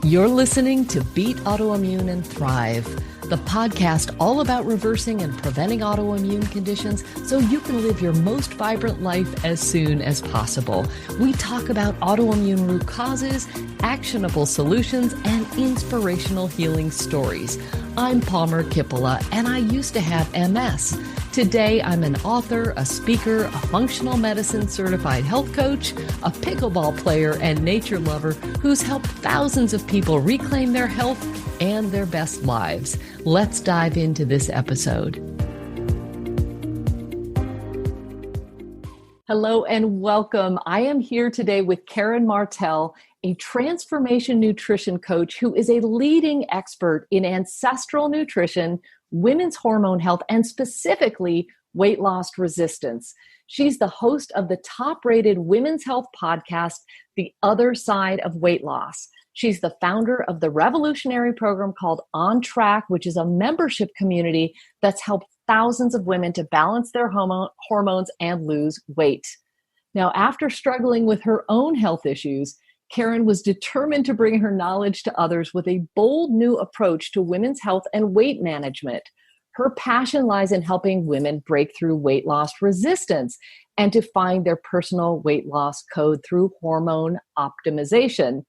You're listening to Beat Autoimmune and Thrive, the podcast all about reversing and preventing autoimmune conditions so you can live your most vibrant life as soon as possible. We talk about autoimmune root causes, actionable solutions, and inspirational healing stories. I'm Palmer Kippola, and I used to have MS. Today, I'm an author, a speaker, a functional medicine certified health coach, a pickleball player, and nature lover who's helped thousands of people reclaim their health and their best lives. Let's dive into this episode. Hello and welcome. I am here today with Karen Martel, a transformation nutrition coach who is a leading expert in ancestral nutrition, women's hormone health, and specifically weight loss resistance. She's the host of the top-rated women's health podcast, The Other Side of Weight Loss. She's the founder of the revolutionary program called On Track, which is a membership community that's helped thousands of women to balance their hormones and lose weight. Now, after struggling with her own health issues, Karen was determined to bring her knowledge to others with a bold new approach to women's health and weight management. Her passion lies in helping women break through weight loss resistance and to find their personal weight loss code through hormone optimization.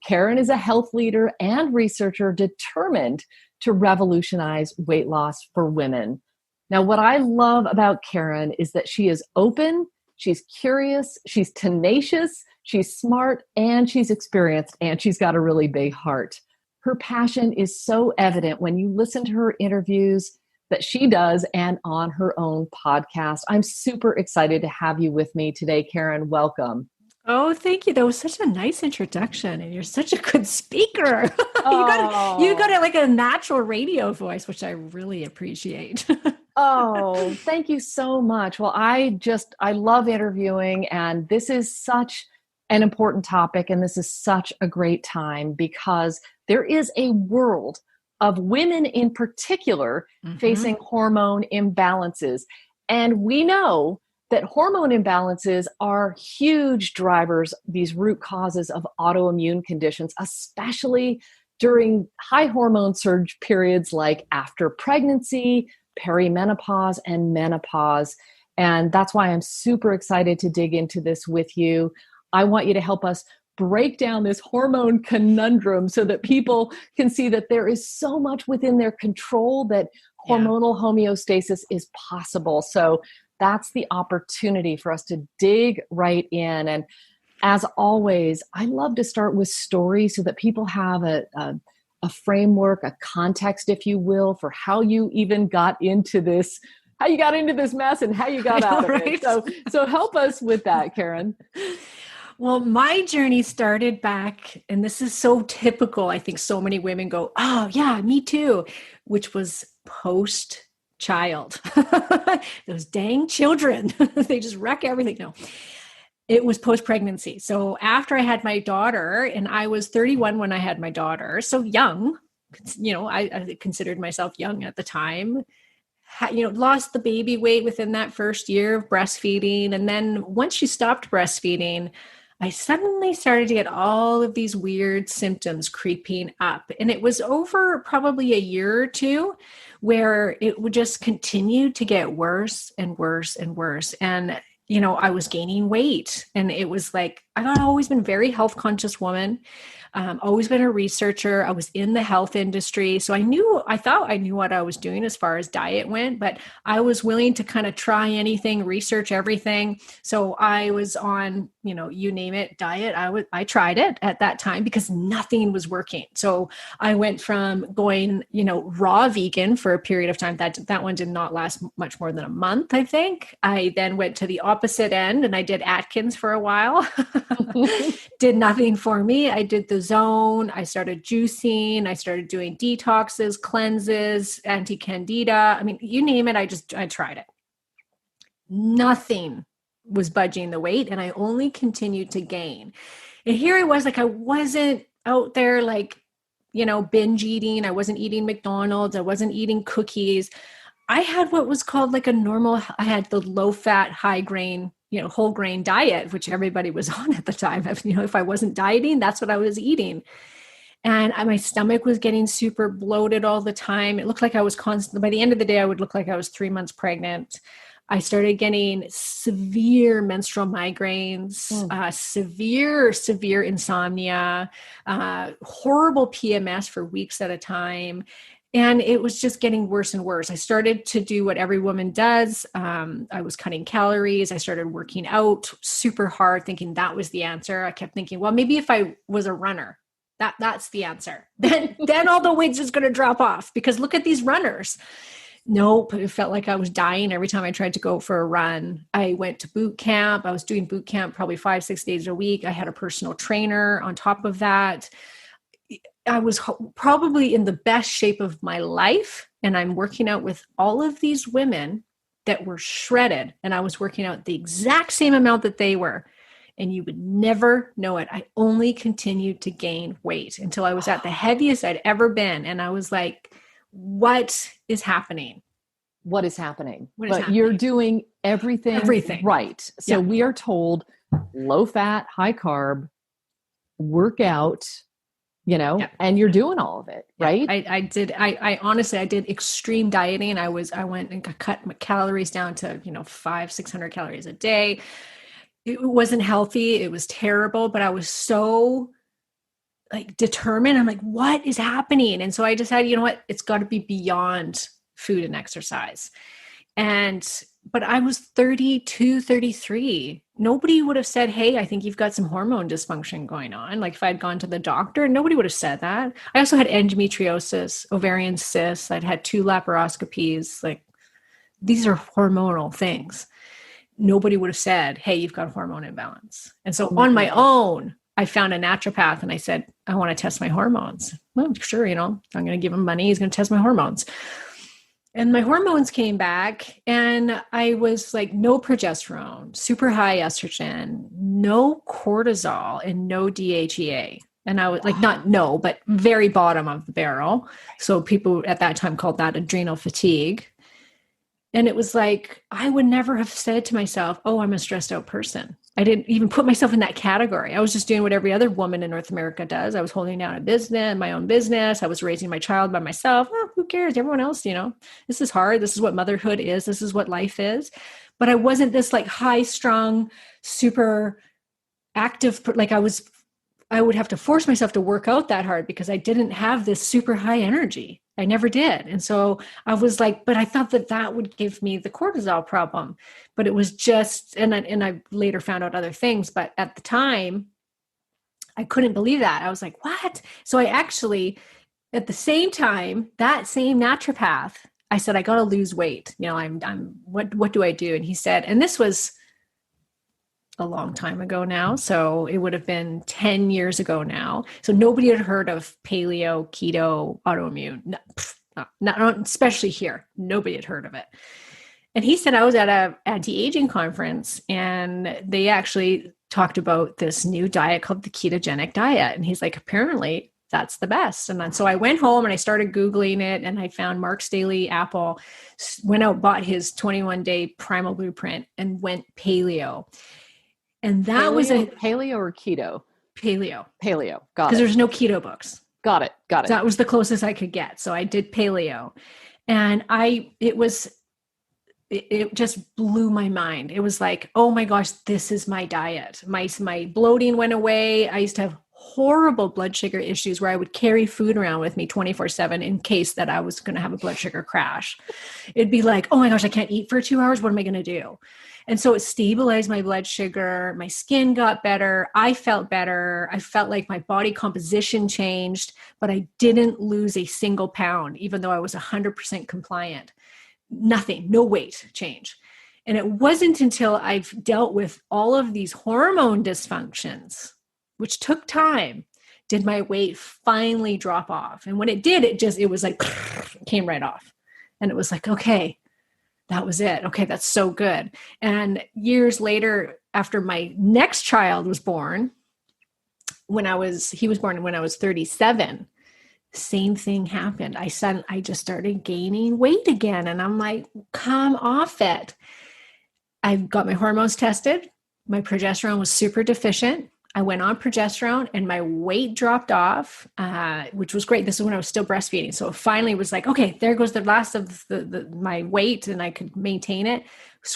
Karen is a health leader and researcher determined to revolutionize weight loss for women. Now, what I love about Karen is that she is open, she's curious, she's tenacious, she's smart, and she's experienced, and she's got a really big heart. Her passion is so evident when you listen to her interviews that she does and on her own podcast. I'm super excited to have you with me today, Karen. Welcome. Oh, thank you. That was such a nice introduction, and you're such a good speaker. Oh. you got it like a natural radio voice, which I really appreciate. Oh, thank you so much. Well, I love interviewing, and this is such an important topic, and this is such a great time because there is a world of women in particular facing hormone imbalances. And we know that hormone imbalances are huge drivers, these root causes of autoimmune conditions, especially during high hormone surge periods like after pregnancy, perimenopause, and menopause. And that's why I'm super excited to dig into this with you. I want you to help us break down this hormone conundrum so that people can see that there is so much within their control, that hormonal homeostasis is possible. So that's the opportunity for us to dig right in. And as always, I love to start with stories so that people have a framework, a context, if you will, for how you even got into this, how you got into this mess and how you got out of it. So help us with that, Karen. Well, my journey started back, and this is so typical. I think so many women go, oh yeah, me too, which was post-child. Those dang children, they just wreck everything. No, it was post-pregnancy. So after I had my daughter, and I was 31 when I had my daughter, so young, I considered myself young at the time. Lost the baby weight within that first year of breastfeeding. And then once she stopped breastfeeding, I suddenly started to get all of these weird symptoms creeping up. And it was over probably a year or two where it would just continue to get worse and worse and worse. And, I was gaining weight, and it was like, I've always been a very health conscious woman. Always been a researcher. I was in the health industry. So I thought I knew what I was doing as far as diet went, but I was willing to kind of try anything, research everything. So I was on, you name it, diet. I tried it at that time because nothing was working. So I went from going, raw vegan for a period of time. That one did not last much more than a month, I think. I then went to the opposite end, and I did Atkins for a while. Did nothing for me. I did the zone. I started juicing. I started doing detoxes, cleanses, anti-candida. I mean, you name it. I tried it. Nothing was budging the weight, and I only continued to gain. And here I was, like, I wasn't out there binge eating. I wasn't eating McDonald's. I wasn't eating cookies. I had what was called I had the low fat, high grain, whole grain diet, which everybody was on at the time. If I wasn't dieting, that's what I was eating. And my stomach was getting super bloated all the time. It looked like I was constantly, by the end of the day, I would look like I was 3 months pregnant. I started getting severe menstrual migraines, severe insomnia, horrible PMS for weeks at a time. And it was just getting worse and worse. I started to do what every woman does. I was cutting calories. I started working out super hard, thinking that was the answer. I kept thinking, well, maybe if I was a runner, that's the answer. Then all the weight's just going to drop off, because look at these runners. Nope. It felt like I was dying every time I tried to go for a run. I went to boot camp. I was doing boot camp probably 5-6 days a week. I had a personal trainer on top of that. I was probably in the best shape of my life. And I'm working out with all of these women that were shredded. And I was working out the exact same amount that they were. And you would never know it. I only continued to gain weight until I was at the heaviest I'd ever been. And I was like, what is happening? What is happening? But you're doing everything right. So we are told low fat, high carb, workout, and you're doing all of it, right? I did. I honestly, I did extreme dieting. I went and cut my calories down to, 500-600 calories a day. It wasn't healthy. It was terrible, but I was so determined. I'm like, what is happening? And so I decided, you know what, it's got to be beyond food and exercise. But I was 32, 33. Nobody would have said, hey, I think you've got some hormone dysfunction going on. Like if I'd gone to the doctor, nobody would have said that. I also had endometriosis, ovarian cysts. I'd had 2 laparoscopies. Like these are hormonal things. Nobody would have said, hey, you've got a hormone imbalance. And so on my own, I found a naturopath and I said, I want to test my hormones. Well, sure, I'm going to give him money. He's going to test my hormones. And my hormones came back and I was like, no progesterone, super high estrogen, no cortisol, and no DHEA. And I was like, not no, but very bottom of the barrel. So people at that time called that adrenal fatigue. And it was like, I would never have said to myself, oh, I'm a stressed out person. I didn't even put myself in that category. I was just doing what every other woman in North America does. I was holding down a business, my own business. I was raising my child by myself. Oh, who cares? Everyone else, this is hard. This is what motherhood is. This is what life is. But I wasn't this high strung, super active, I would have to force myself to work out that hard because I didn't have this super high energy. I never did. And so I was like, but I thought that would give me the cortisol problem, but it was just, and I later found out other things, but at the time I couldn't believe that. I was like, what? So I actually, at the same time, that same naturopath, I said, I got to lose weight. What do I do? And he said, and this was a long time ago now. So it would have been 10 years ago now. So nobody had heard of paleo, keto, autoimmune, not especially here. Nobody had heard of it. And he said, I was at an anti-aging conference and they actually talked about this new diet called the ketogenic diet. And he's like, apparently that's the best. And then, so I went home and I started Googling it and I found Mark Staley Apple, went out, bought his 21-day primal blueprint and went paleo. And that was a paleo or keto? Paleo. Got it. Because there's no keto books. Got it. That was the closest I could get. So I did paleo. And it just blew my mind. It was like, oh my gosh, this is my diet. My bloating went away. I used to have horrible blood sugar issues where I would carry food around with me 24/7 in case that I was going to have a blood sugar crash. It'd be like, oh my gosh, I can't eat for 2 hours. What am I going to do? And so it stabilized my blood sugar. My skin got better. I felt better. I felt like my body composition changed, but I didn't lose a single pound, even though I was 100% compliant. Nothing, no weight change. And it wasn't until I've dealt with all of these hormone dysfunctions, which took time, did my weight finally drop off. And when it did, it was like, came right off. And it was like, okay, that was it. Okay, that's so good. And years later, after my next child was born, he was born when I was 37, same thing happened. I just started gaining weight again. And I'm like, come off it. I got my hormones tested. My progesterone was super deficient. I went on progesterone and my weight dropped off, which was great. This is when I was still breastfeeding. So it finally was like, okay, there goes the last of my weight and I could maintain it.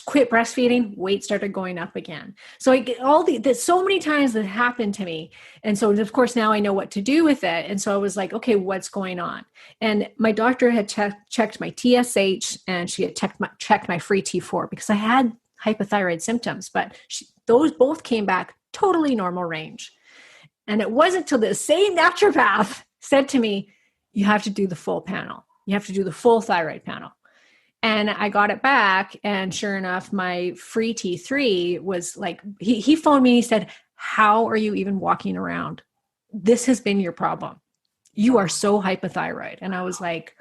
Quit breastfeeding, weight started going up again. So I get so many times that happened to me. And so of course now I know what to do with it. And so I was like, okay, what's going on? And my doctor had checked my TSH and she had checked my free T4 because I had hypothyroid symptoms, but those both came back totally normal range. And it wasn't till the same naturopath said to me, you have to do the full panel. You have to do the full thyroid panel. And I got it back. And sure enough, my free T3 was like, he phoned me and he said, how are you even walking around? This has been your problem. You are so hypothyroid. And I was like,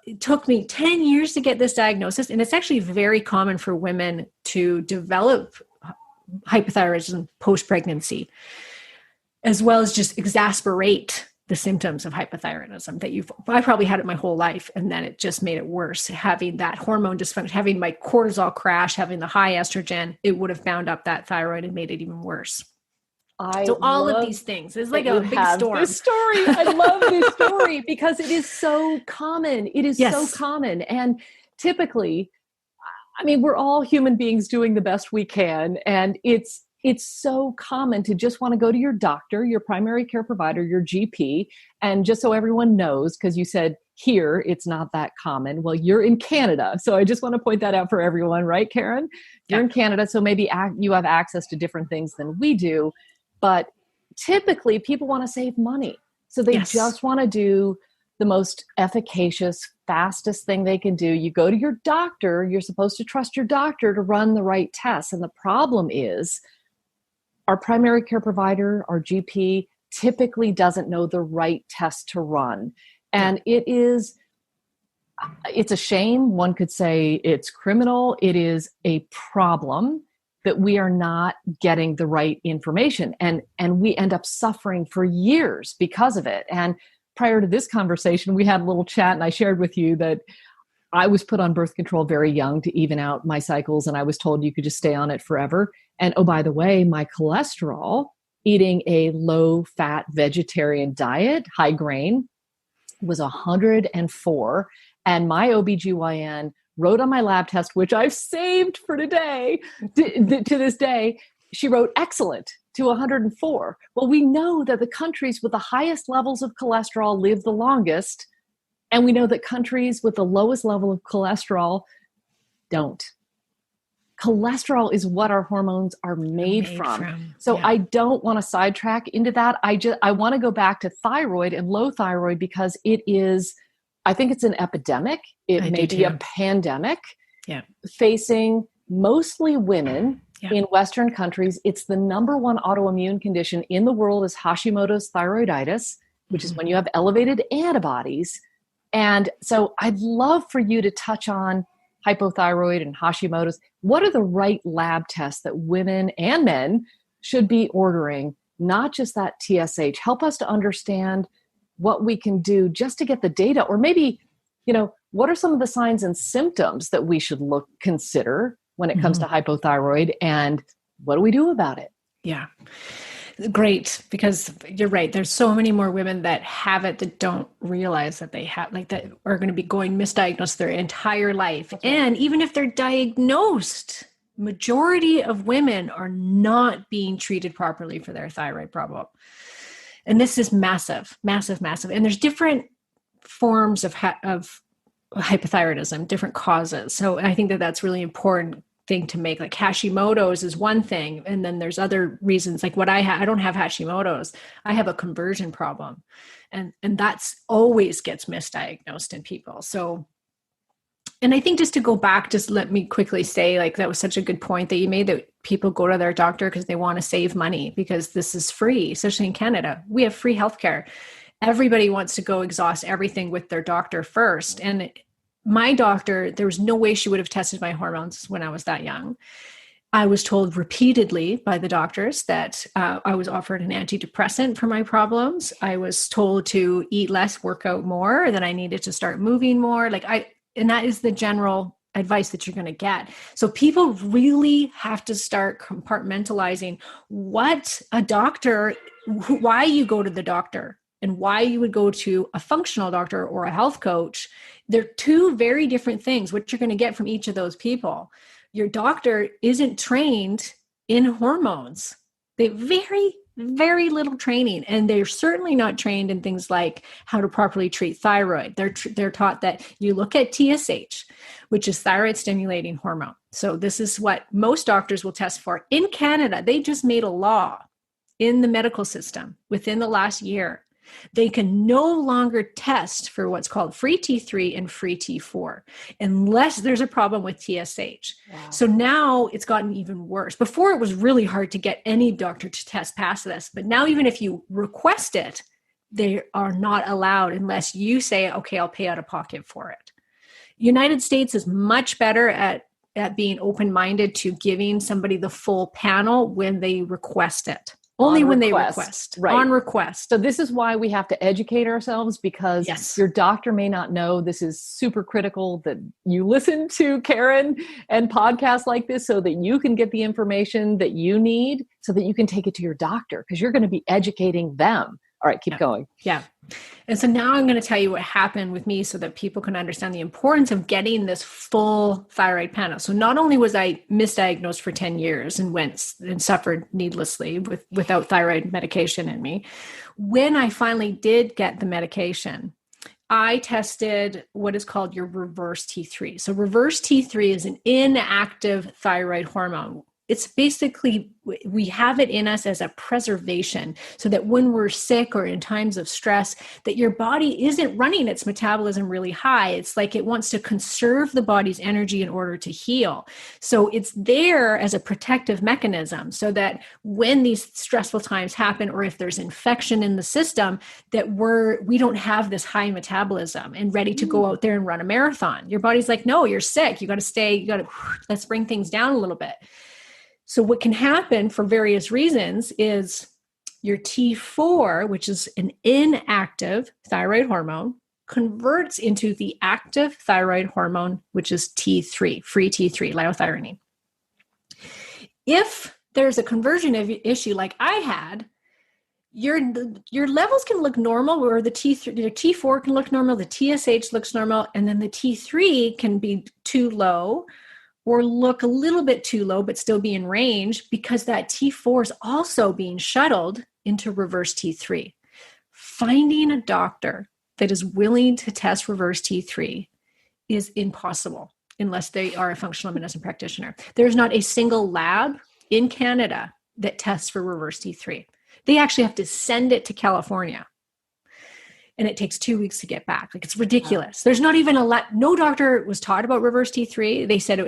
it took me 10 years to get this diagnosis. And it's actually very common for women to develop hypothyroidism post-pregnancy, as well as just exacerbate the symptoms of hypothyroidism I probably had it my whole life. And then it just made it worse. Having that hormone dysfunction, having my cortisol crash, having the high estrogen, it would have bound up that thyroid and made it even worse. So all of these things, it's like a big storm. This story. I love this story because it is so common. It is so common. And typically, I mean, we're all human beings doing the best we can. And it's so common to just want to go to your doctor, your primary care provider, your GP. And just so everyone knows, because you said here, it's not that common. Well, you're in Canada. So I just want to point that out for everyone, right, Karen? You're in Canada. So maybe you have access to different things than we do. But typically people want to save money. So they just want to do the most efficacious, fastest thing they can do. You go to your doctor, you're supposed to trust your doctor to run the right tests. And the problem is our primary care provider, our GP, typically doesn't know the right test to run. And it's a shame. One could say it's criminal. It is a problem that we are not getting the right information. And we end up suffering for years because of it. And prior to this conversation, we had a little chat and I shared with you that I was put on birth control very young to even out my cycles. And I was told you could just stay on it forever. And oh, by the way, my cholesterol, eating a low fat vegetarian diet, high grain, was 104. And my OBGYN wrote on my lab test, which I've saved for today, to this day, she wrote excellent to 104. Well, we know that the countries with the highest levels of cholesterol live the longest. And we know that countries with the lowest level of cholesterol don't. Cholesterol is what our hormones are made from. So I don't want to sidetrack into that. I want to go back to thyroid and low thyroid because it is, I think it's an epidemic. It may be a pandemic facing mostly women in Western countries. It's the number one autoimmune condition in the world is Hashimoto's thyroiditis, which is when you have elevated antibodies. And so I'd love for you to touch on hypothyroid and Hashimoto's. What are the right lab tests that women and men should be ordering? Not just that TSH. Help us to understand what we can do just to get the data, or maybe, what are some of the signs and symptoms that we should consider when it comes to hypothyroid, and what do we do about it? Yeah. Great. Because you're right. There's so many more women that have it that don't realize that they have, that are going to be going misdiagnosed their entire life. And even if they're diagnosed, majority of women are not being treated properly for their thyroid problem. And this is massive, massive, massive. And there's different forms of hypothyroidism, different causes. So I think that that's really important thing to make. Like Hashimoto's is one thing. And then there's other reasons, like what I don't have Hashimoto's. I have a conversion problem. And that's always gets misdiagnosed in people. So, and I think just to go back, just let me quickly say, like, that was such a good point that you made, that people go to their doctor because they want to save money, because this is free, especially in Canada. We have free healthcare. Everybody wants to go exhaust everything with their doctor first. And my doctor, there was no way she would have tested my hormones when I was that young. I was told repeatedly by the doctors that I was offered an antidepressant for my problems. I was told to eat less, work out more, that I needed to start moving more. And that is the general advice that you're going to get. So people really have to start compartmentalizing what a doctor, why you go to the doctor and why you would go to a functional doctor or a health coach. They're two very different things, what you're going to get from each of those people. Your doctor isn't trained in hormones. They very little training, and they're certainly not trained in things like how to properly treat thyroid. They're taught that you look at TSH, which is thyroid stimulating hormone. So this is what most doctors will test for. In Canada, they just made a law in the medical system within the last year. They can no longer test for what's called free T3 and free T4 unless there's a problem with TSH. Wow. So now it's gotten even worse. Before it was really hard to get any doctor to test past this, but now even if you request it, they are not allowed unless you say, okay, I'll pay out of pocket for it. United States is much better at being open-minded to giving somebody the full panel when they request it. Only when they request. Right. On request. So this is why we have to educate ourselves, because your doctor may not know. This is super critical that you listen to Karen and podcasts like this so that you can get the information that you need so that you can take it to your doctor, because you're going to be educating them. All right, keep going. Yeah. And so now I'm going to tell you what happened with me so that people can understand the importance of getting this full thyroid panel. So not only was I misdiagnosed for 10 years and went and suffered needlessly without thyroid medication in me, when I finally did get the medication, I tested what is called your reverse T3. So reverse T3 is an inactive thyroid hormone. It's basically, we have it in us as a preservation so that when we're sick or in times of stress, that your body isn't running its metabolism really high. It's like it wants to conserve the body's energy in order to heal. So it's there as a protective mechanism so that when these stressful times happen, or if there's infection in the system, that we don't have this high metabolism and ready to go out there and run a marathon. Your body's like, no, you're sick. Let's bring things down a little bit. So what can happen for various reasons is your T4, which is an inactive thyroid hormone, converts into the active thyroid hormone, which is T3, free T3, liothyronine. If there's a conversion issue like I had, your levels can look normal, or the T4 can look normal, the TSH looks normal, and then the T3 can be too low, or look a little bit too low, but still be in range, because that T4 is also being shuttled into reverse T3. Finding a doctor that is willing to test reverse T3 is impossible unless they are a functional medicine practitioner. There's not a single lab in Canada that tests for reverse T3. They actually have to send it to California. And it takes 2 weeks to get back. Like, it's ridiculous. Wow. There's not even no doctor was taught about reverse T3. They said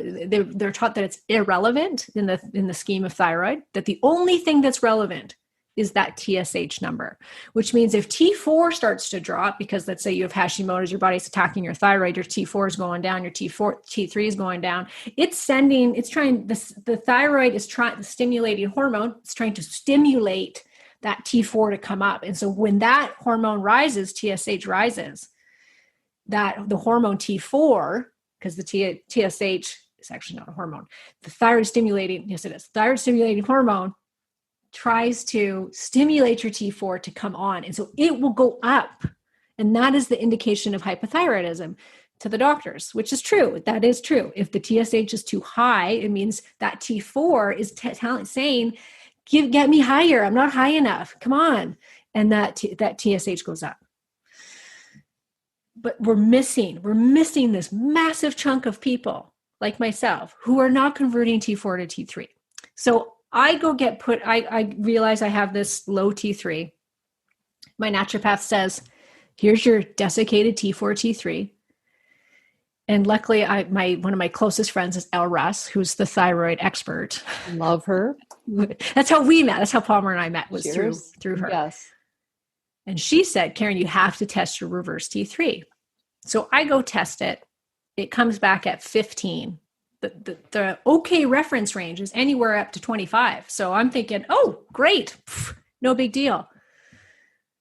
they're taught that it's irrelevant in the scheme of thyroid, that the only thing that's relevant is that TSH number, which means if T4 starts to drop, because let's say you have Hashimoto's, your body's attacking your thyroid, your T4 is going down, your T3 is going down. The thyroid is the stimulating hormone. It's trying to stimulate that T4 to come up. And so when that hormone rises, TSH rises, that the hormone T4, because the TSH is actually not a hormone, the thyroid stimulating hormone tries to stimulate your T4 to come on. And so it will go up. And that is the indication of hypothyroidism to the doctors, which is true. That is true. If the TSH is too high, it means that T4 is saying, get me higher. I'm not high enough. Come on. And that TSH goes up. But we're missing this massive chunk of people like myself who are not converting T4 to T3. So I realize I have this low T3. My naturopath says, here's your desiccated T4, T3. And luckily, one of my closest friends is Elle Russ, who's the thyroid expert. Love her. That's how we met. That's how Palmer and I met, was through her. Yes. And she said, Karen, you have to test your reverse T3. So I go test it. It comes back at 15. The okay reference range is anywhere up to 25. So I'm thinking, oh, great. No big deal.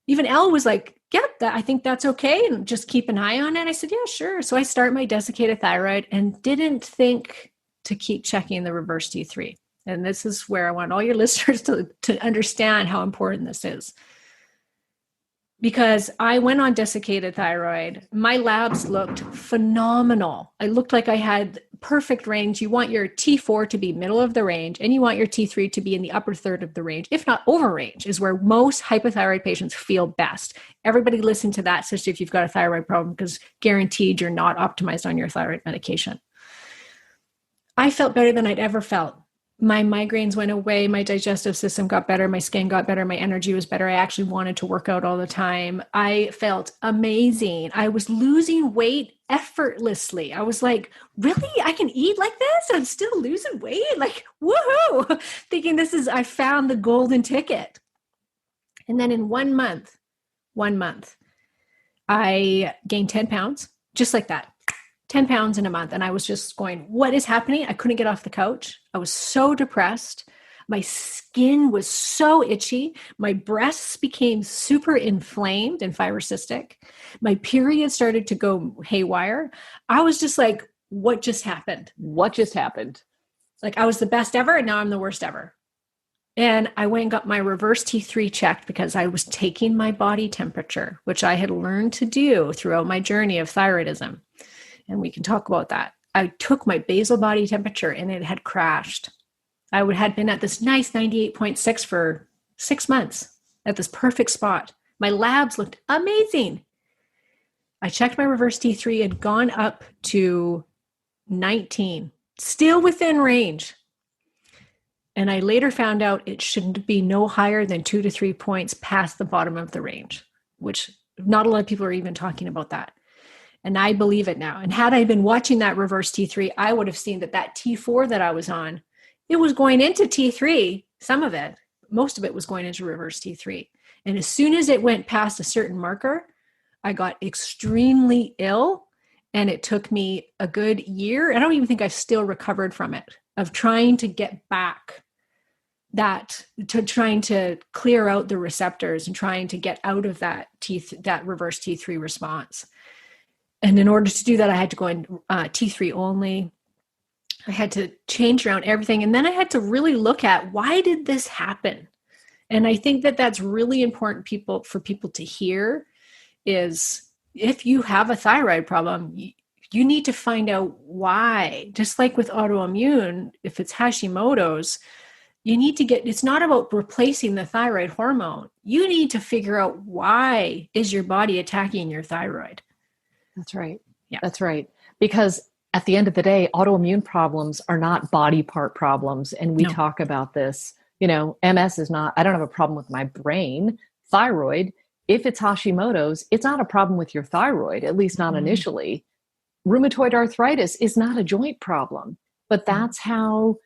Even Elle was like, yeah, I think that's okay. And just keep an eye on it. I said, yeah, sure. So I start my desiccated thyroid and didn't think to keep checking the reverse T3. And this is where I want all your listeners to understand how important this is. Because I went on desiccated thyroid. My labs looked phenomenal. I looked like I had perfect range. You want your T4 to be middle of the range, and you want your T3 to be in the upper third of the range, if not over range, is where most hypothyroid patients feel best. Everybody listen to that, especially if you've got a thyroid problem, because guaranteed you're not optimized on your thyroid medication. I felt better than I'd ever felt. My migraines went away. My digestive system got better. My skin got better. My energy was better. I actually wanted to work out all the time. I felt amazing. I was losing weight effortlessly. I was like, really? I can eat like this? I'm still losing weight? Like, woohoo! Thinking I found the golden ticket. And then in 1 month, I gained 10 pounds, just like that. 10 pounds in a month. And I was just going, what is happening? I couldn't get off the couch. I was so depressed. My skin was so itchy. My breasts became super inflamed and fibrocystic. My period started to go haywire. I was just like, what just happened? What just happened? Like I was the best ever and now I'm the worst ever. And I went and got my reverse T3 checked because I was taking my body temperature, which I had learned to do throughout my journey of thyroidism. And we can talk about that. I took my basal body temperature and it had crashed. I had been at this nice 98.6 for 6 months at this perfect spot. My labs looked amazing. I checked my reverse T3, had gone up to 19, still within range. And I later found out it shouldn't be no higher than 2 to 3 points past the bottom of the range, which not a lot of people are even talking about that. And I believe it now. And had I been watching that reverse T3, I would have seen that T4 that I was on, it was going into T3, some of it, most of it was going into reverse T3. And as soon as it went past a certain marker, I got extremely ill. And it took me a good year. I don't even think I've still recovered from it, of trying to get back trying to clear out the receptors and trying to get out of that reverse T3 response. And in order to do that, I had to go in T3 only. I had to change around everything. And then I had to really look at, why did this happen? And I think that that's really important for people to hear is, if you have a thyroid problem, you need to find out why. Just like with autoimmune, if it's Hashimoto's, you need to it's not about replacing the thyroid hormone. You need to figure out, why is your body attacking your thyroid? That's right. Yeah. That's right. Because at the end of the day, autoimmune problems are not body part problems. And we talk about this, MS is not, I don't have a problem with my brain. Thyroid, if it's Hashimoto's, it's not a problem with your thyroid, at least not initially. Rheumatoid arthritis is not a joint problem, but that's how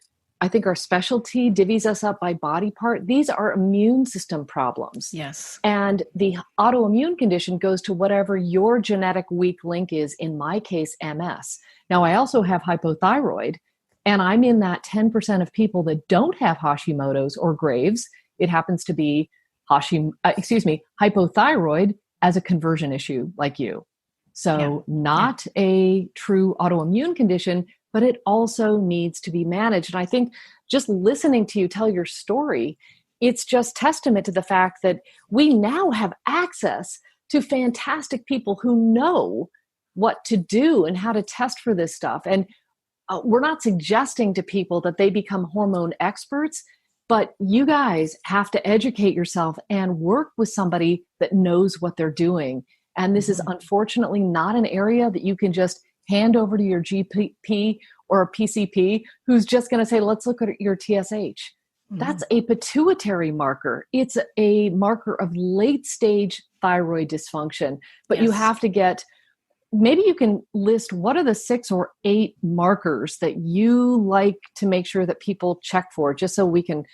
I think our specialty divvies us up by body part. These are immune system problems. Yes. And the autoimmune condition goes to whatever your genetic weak link is, in my case, MS. Now, I also have hypothyroid, and I'm in that 10% of people that don't have Hashimoto's or Graves'. It happens to be hypothyroid as a conversion issue like you. So not a true autoimmune condition, but it also needs to be managed. And I think just listening to you tell your story, it's just testament to the fact that we now have access to fantastic people who know what to do and how to test for this stuff. And we're not suggesting to people that they become hormone experts, but you guys have to educate yourself and work with somebody that knows what they're doing. And this is unfortunately not an area that you can just hand over to your GP or a PCP who's just going to say, let's look at your TSH. That's a pituitary marker. It's a marker of late stage thyroid dysfunction. But you have to maybe you can list what are the 6 or 8 markers that you like to make sure that people check for, just so we can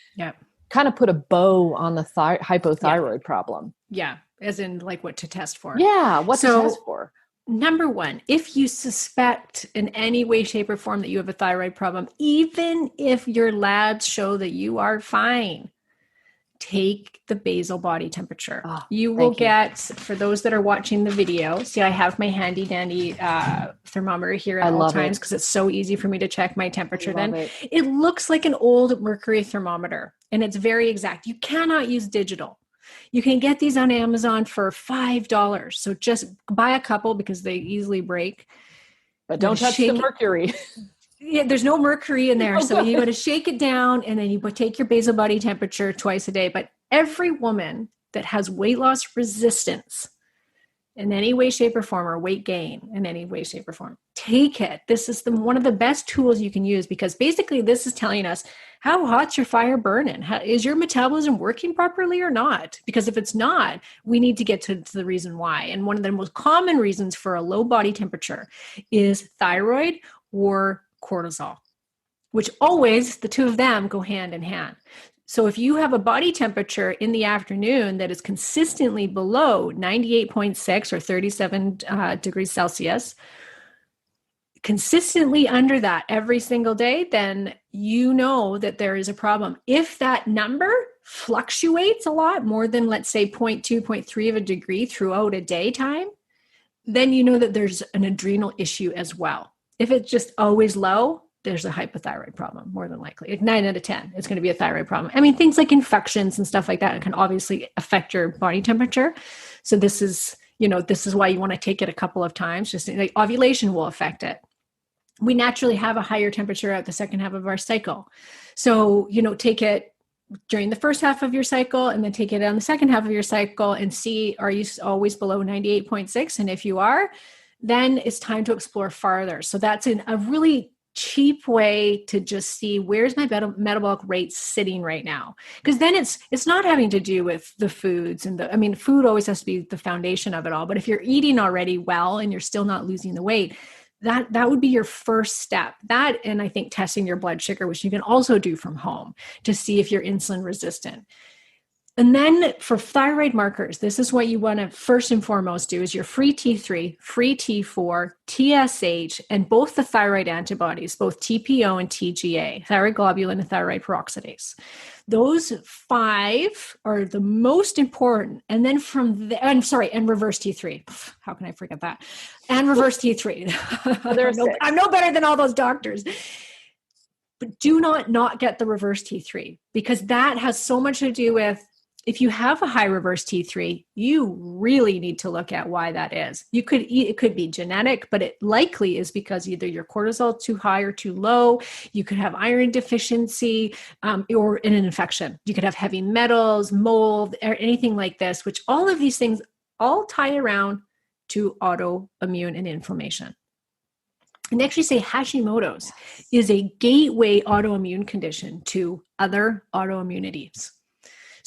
kind of put a bow on the hypothyroid problem. Yeah. As in like what to test for. Yeah. What to test for. Number one, if you suspect in any way, shape, or form that you have a thyroid problem, even if your labs show that you are fine, take the basal body temperature. Oh, you will get, for those that are watching the video, see, I have my handy dandy thermometer here at all times because it's so easy for me to check my temperature. It looks like an old mercury thermometer, and it's very exact. You cannot use digital. You can get these on Amazon for $5. So just buy a couple because they easily break. But don't touch the mercury. Yeah, there's no mercury in there. So you got to shake it down, and then you take your basal body temperature twice a day. But every woman that has weight loss resistance in any way, shape, or form, or weight gain in any way, shape, or form, take it. This is one of the best tools you can use, because basically this is telling us how hot's your fire burning? Is your metabolism working properly or not? Because if it's not, we need to get to the reason why. And one of the most common reasons for a low body temperature is thyroid or cortisol, which always, the two of them go hand in hand. So if you have a body temperature in the afternoon that is consistently below 98.6 or 37 degrees Celsius, consistently under that every single day, then you know that there is a problem. If that number fluctuates a lot, more than, let's say, 0.2, 0.3 of a degree throughout a daytime, then you know that there's an adrenal issue as well. If it's just always low, there's a hypothyroid problem, more than likely. 9 out of 10, it's going to be a thyroid problem. I mean, things like infections and stuff like that can obviously affect your body temperature. So this is why you want to take it a couple of times. Just like ovulation will affect it. We naturally have a higher temperature at the second half of our cycle. So, take it during the first half of your cycle, and then take it on the second half of your cycle and see, are you always below 98.6? And if you are, then it's time to explore farther. So that's a really cheap way to just see, where's my metabolic rate sitting right now? Because then it's not having to do with the foods and food always has to be the foundation of it all. But if you're eating already well and you're still not losing the weight, that would be your first step. That, and I think testing your blood sugar, which you can also do from home to see if you're insulin resistant. And then for thyroid markers, this is what you want to first and foremost do, is your free T3, free T4, TSH, and both the thyroid antibodies, both TPO and TGA, thyroid globulin and thyroid peroxidase. Those 5 are the most important. And then and reverse T3. How can I forget that? And reverse T3. I'm no better than all those doctors. But do not get the reverse T3, because that has so much to do with, if you have a high reverse T3, you really need to look at why that is. It could be genetic, but it likely is because either your cortisol too high or too low. You could have iron deficiency, or an infection. You could have heavy metals, mold, or anything like this, which all of these things all tie around to autoimmune and inflammation. And they actually say Hashimoto's is a gateway autoimmune condition to other autoimmunities.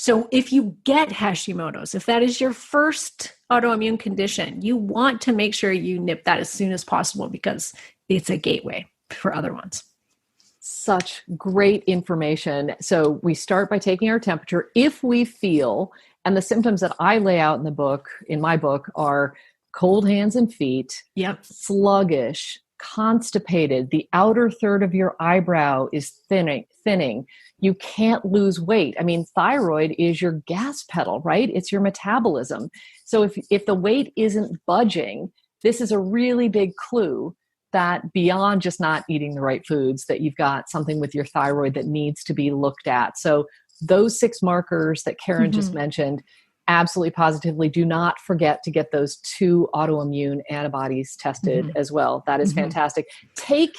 So if you get Hashimoto's, if that is your first autoimmune condition, you want to make sure you nip that as soon as possible, because it's a gateway for other ones. Such great information. So we start by taking our temperature. If we feel, and the symptoms that I lay out in my book are cold hands and feet, sluggish, constipated, the outer third of your eyebrow is thinning. You can't lose weight. I mean, thyroid is your gas pedal, right? It's your metabolism. So if the weight isn't budging, this is a really big clue that beyond just not eating the right foods, that you've got something with your thyroid that needs to be looked at. So those 6 markers that Karen just mentioned, absolutely positively do not forget to get those 2 autoimmune antibodies tested as well. That is fantastic. Take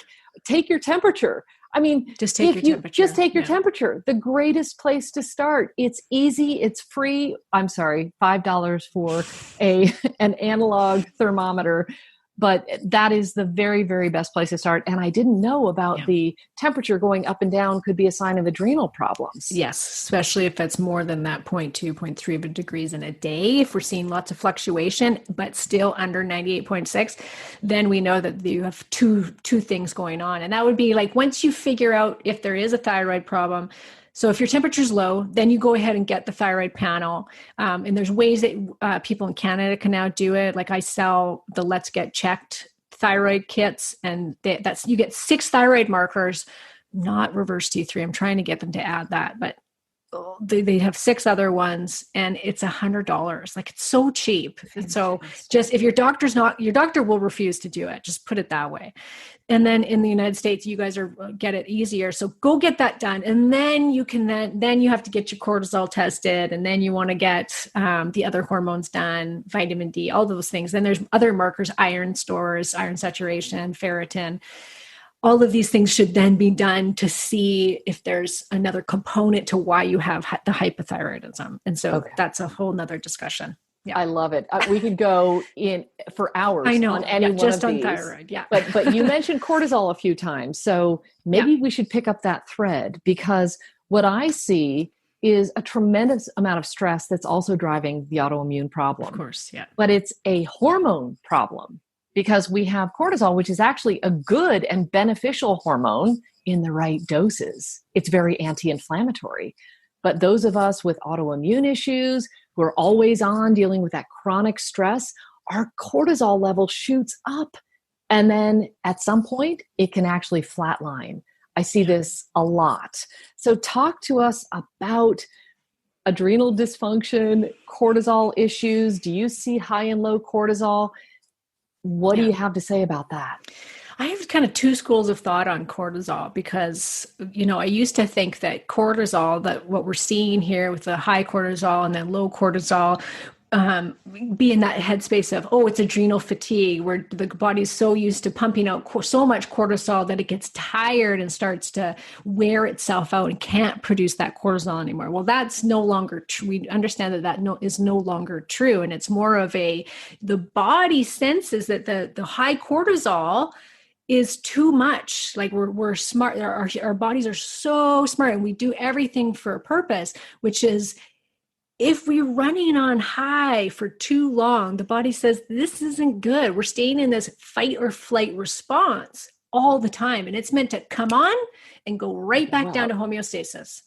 your temperature. I mean, just take your temperature. The greatest place to start. It's easy. It's free. I'm sorry, $5 for an analog thermometer. But that is the very, very best place to start. And I didn't know about the temperature going up and down could be a sign of adrenal problems. Yes, especially if it's more than that 0.2, 0.3 of a degrees in a day. If we're seeing lots of fluctuation, but still under 98.6, then we know that you have two things going on. And that would be like, once you figure out if there is a thyroid problem, so if your temperature's low, then you go ahead and get the thyroid panel. And there's ways that people in Canada can now do it. Like I sell the Let's Get Checked thyroid kits, and you get 6 thyroid markers, not reverse T3. I'm trying to get them to add that, but they have 6 other ones, and it's $100. Like, it's so cheap. And so just, if your doctor will refuse to do it, just put it that way. And then in the United States, you guys get it easier. So go get that done. And then you can, then you have to get your cortisol tested. And then you want to get the other hormones done, vitamin D, all those things. Then there's other markers, iron stores, iron saturation, ferritin. All of these things should then be done to see if there's another component to why you have the hypothyroidism. And so that's a whole nother discussion. Yeah. I love it. We could go in for hours on any one just of these. On thyroid. Yeah. But you mentioned cortisol a few times. So maybe we should pick up that thread, because what I see is a tremendous amount of stress that's also driving the autoimmune problem. Of course. Yeah. But it's a hormone problem, because we have cortisol, which is actually a good and beneficial hormone in the right doses. It's very anti-inflammatory. But those of us with autoimmune issues who are always on dealing with that chronic stress, our cortisol level shoots up. And then at some point, it can actually flatline. I see this a lot. So talk to us about adrenal dysfunction, cortisol issues. Do you see high and low cortisol? What do you have to say about that? I have kind of 2 schools of thought on cortisol, because, I used to think that cortisol, that what we're seeing here with the high cortisol and then low cortisol, be in that headspace of, it's adrenal fatigue, where the body's so used to pumping out so much cortisol that it gets tired and starts to wear itself out and can't produce that cortisol anymore. Well, that's no longer true. We understand that is no longer true. And it's more of the body senses that the high cortisol is too much. Like, we're smart. Our bodies are so smart, and we do everything for a purpose, which is, if we're running on high for too long, the body says, this isn't good. We're staying in this fight or flight response all the time. And it's meant to come on and go right back down to homeostasis.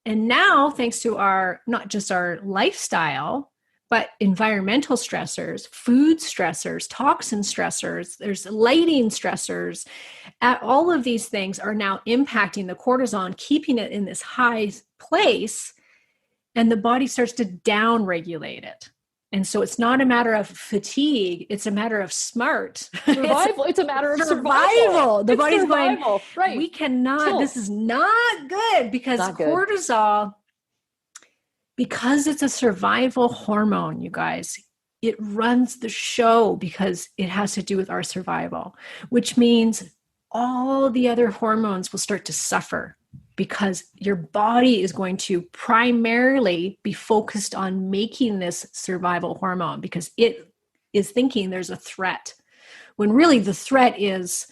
And now, thanks to not just our lifestyle, but environmental stressors, food stressors, toxin stressors, there's lighting stressors, all of these things are now impacting the cortisol and keeping it in this high place. And the body starts to down-regulate it. And so it's not a matter of fatigue. It's a matter of smart. Survival. It's a matter of survival. The body's going, right. We cannot, this is not good, because cortisol, because it's a survival hormone, you guys, it runs the show because it has to do with our survival, which means all the other hormones will start to suffer, because your body is going to primarily be focused on making this survival hormone, because it is thinking there's a threat, when really the threat is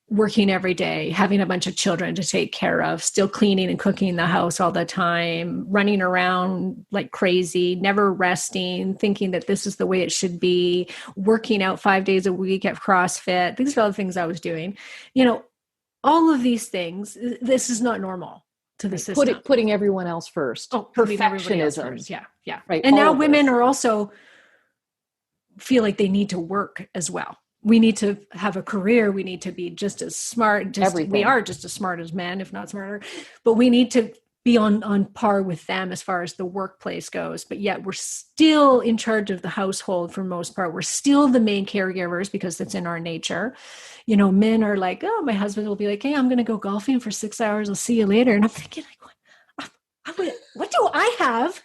working every day, having a bunch of children to take care of, still cleaning and cooking the house all the time, running around like crazy, never resting, thinking that this is the way it should be, working out 5 days a week at CrossFit. These are all the things I was doing. All of these things, this is not normal to the system. Putting everyone else first. Perfectionism. First. Yeah. Right. And now women are also feel like they need to work as well. We need to have a career. We need to be just as smart. We are just as smart as men, if not smarter. But we need to be on par with them as far as the workplace goes. But yet we're still in charge of the household for most part. We're still the main caregivers, because that's in our nature. Men are like, my husband will be like, hey, I'm going to go golfing for 6 hours. I'll see you later. And I'm thinking, what do I have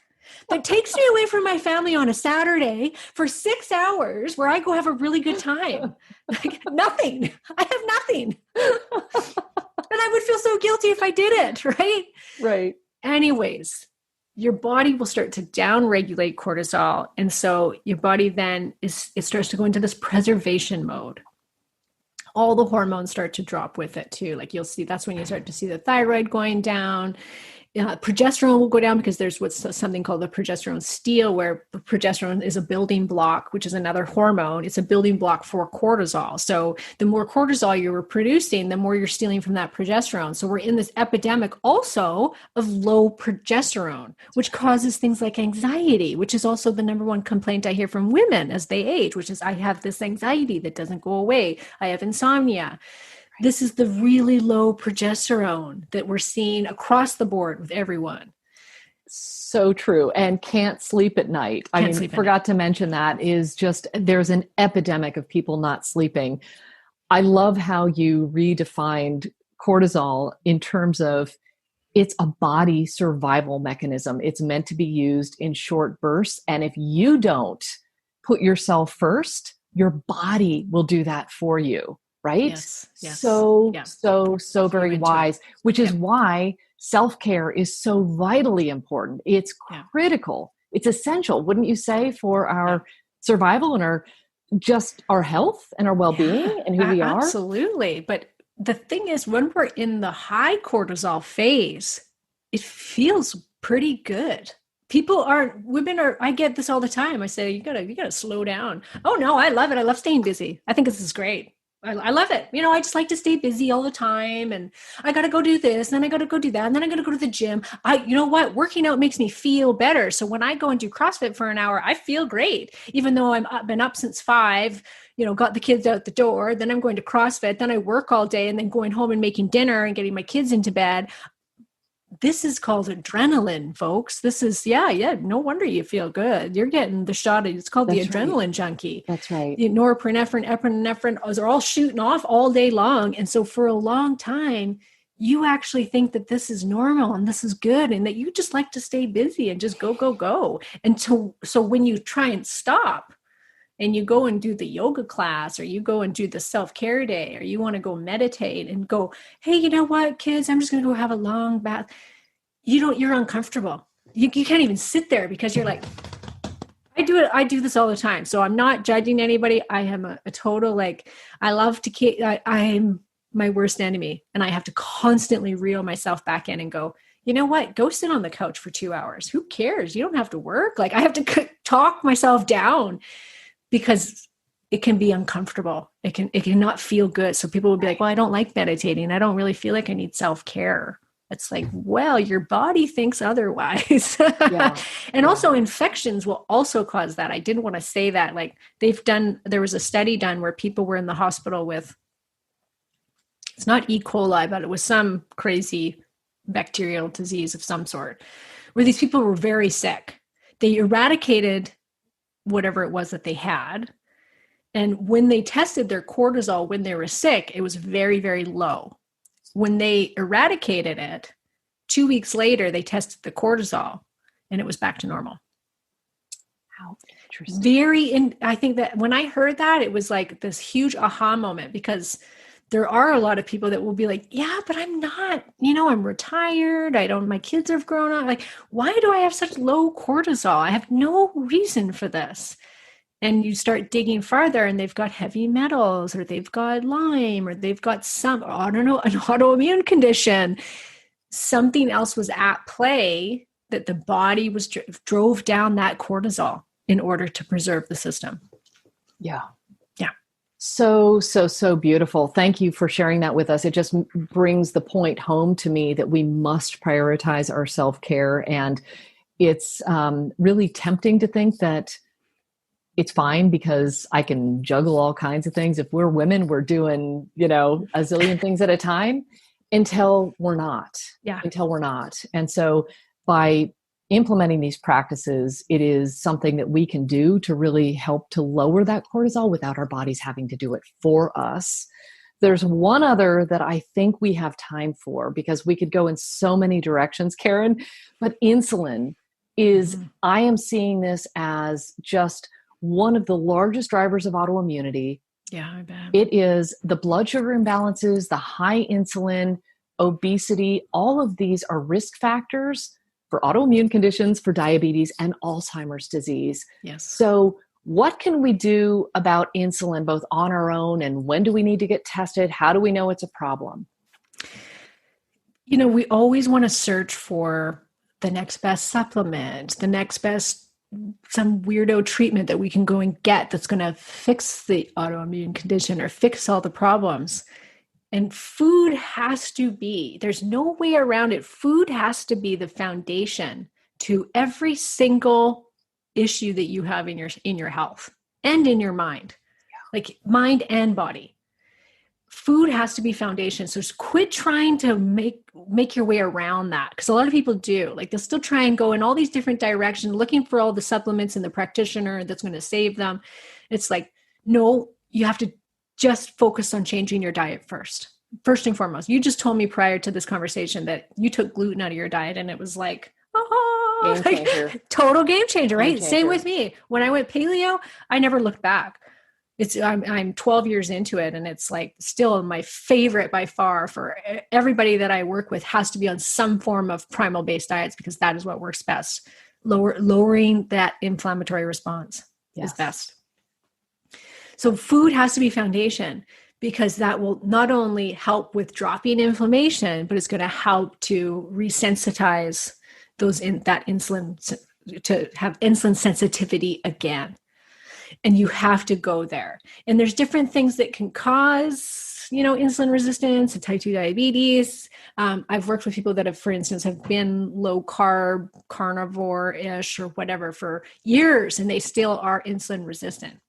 that takes me away from my family on a Saturday for 6 hours where I go have a really good time? Like, nothing. I have nothing. And I would feel so guilty if I did it, right? Right. Anyways, your body will start to down-regulate cortisol. And so your body then it starts to go into this preservation mode. All the hormones start to drop with it too. Like, you'll see, that's when you start to see the thyroid going down. Progesterone will go down, because there's something called the progesterone steal, where progesterone is a building block, which is another hormone. It's a building block for cortisol. So the more cortisol you're producing, the more you're stealing from that progesterone. So we're in this epidemic also of low progesterone, which causes things like anxiety, which is also the number one complaint I hear from women as they age, which is, I have this anxiety that doesn't go away. I have insomnia. This is the really low progesterone that we're seeing across the board with everyone. So true. And can't sleep at night. Forgot to mention that is just, there's an epidemic of people not sleeping. I love how you redefined cortisol in terms of it's a body survival mechanism. It's meant to be used in short bursts. And if you don't put yourself first, your body will do that for you. Right? Yes. So very wise, which is why self-care is so vitally important. It's critical. It's essential, wouldn't you say, for our survival and our health and our well-being and who we are? Absolutely. But the thing is, when we're in the high cortisol phase, it feels pretty good. Women are, I get this all the time. I say, you gotta slow down. Oh no, I love it. I love staying busy. I think this is great. I love it. I just like to stay busy all the time, and I got to go do this, and then I got to go do that, and then I got to go to the gym. You know what? Working out makes me feel better. So when I go and do CrossFit for an hour, I feel great, even though I've been up since 5, got the kids out the door. Then I'm going to CrossFit. Then I work all day, and then going home and making dinner and getting my kids into bed. This is called adrenaline, folks. This is, no wonder you feel good. You're getting the shot. It's called the adrenaline junkie. That's right. The norepinephrine, epinephrine, they're all shooting off all day long. And so for a long time, you actually think that this is normal and this is good and that you just like to stay busy and just go, go, go. And so when you try and stop and you go and do the yoga class, or you go and do the self-care day, or you want to go meditate and go, hey, you know what, kids, I'm just going to go have a long bath. You're uncomfortable. You can't even sit there because you're like, I do this all the time. So I'm not judging anybody. I am a total, I love to I'm my worst enemy. And I have to constantly reel myself back in and go, you know what? Go sit on the couch for 2 hours. Who cares? You don't have to work. I have to talk myself down, because it can be uncomfortable. It can not feel good. So people will be like, well, I don't like meditating. I don't really feel like I need self-care. It's like, well, your body thinks otherwise. And also infections will also cause that. I didn't want to say that. There was a study done where people were in the hospital with, it's not E. coli, but it was some crazy bacterial disease of some sort, where these people were very sick. They eradicated whatever it was that they had. And when they tested their cortisol when they were sick, it was very, very low. When they eradicated it, 2 weeks later, they tested the cortisol and it was back to normal. How interesting. I think that when I heard that, it was like this huge aha moment, because there are a lot of people that will be like, yeah, but I'm not, I'm retired. My kids have grown up. Why do I have such low cortisol? I have no reason for this. And you start digging farther and they've got heavy metals, or they've got Lyme, or they've got an autoimmune condition. Something else was at play, that the body was drove down that cortisol in order to preserve the system. Yeah. So beautiful. Thank you for sharing that with us. It just brings the point home to me that we must prioritize our self-care. And it's really tempting to think that it's fine because I can juggle all kinds of things. If we're women, we're doing, a zillion things at a time, until we're not. And so by implementing these practices, it is something that we can do to really help to lower that cortisol without our bodies having to do it for us. There's one other that I think we have time for, because we could go in so many directions, Karen, but insulin is, I am seeing this as just one of the largest drivers of autoimmunity. Yeah, I bet. It is the blood sugar imbalances, the high insulin, obesity. All of these are risk factors for autoimmune conditions, for diabetes and Alzheimer's disease. Yes. So what can we do about insulin, both on our own, and when do we need to get tested? How do we know it's a problem? We always want to search for the next best supplement, the next best, some weirdo treatment that we can go and get that's going to fix the autoimmune condition or fix all the problems. And food has to be, there's no way around it. Food has to be the foundation to every single issue that you have in your health and in your mind, mind and body. food has to be foundation. So just quit trying to make your way around that. Because a lot of people do, like, they'll still try and go in all these different directions, looking for all the supplements and the practitioner that's going to save them. It's like, no, you have to just focus on changing your diet first and foremost. You just told me prior to this conversation that you took gluten out of your diet, and it was like, oh, like, total game changer, right? Game changer. Same with me. When I went paleo, I never looked back. I'm 12 years into it, and it's like still my favorite by far. For everybody that I work with has to be on some form of primal based diets, because that is what works best. Lowering that inflammatory response is best. So food has to be foundation, because that will not only help with dropping inflammation, but it's going to help to resensitize that insulin, to have insulin sensitivity again. And you have to go there. And there's different things that can cause, insulin resistance and type 2 diabetes. I've worked with people that have, for instance, have been low carb, carnivore-ish or whatever for years, and they still are insulin resistant.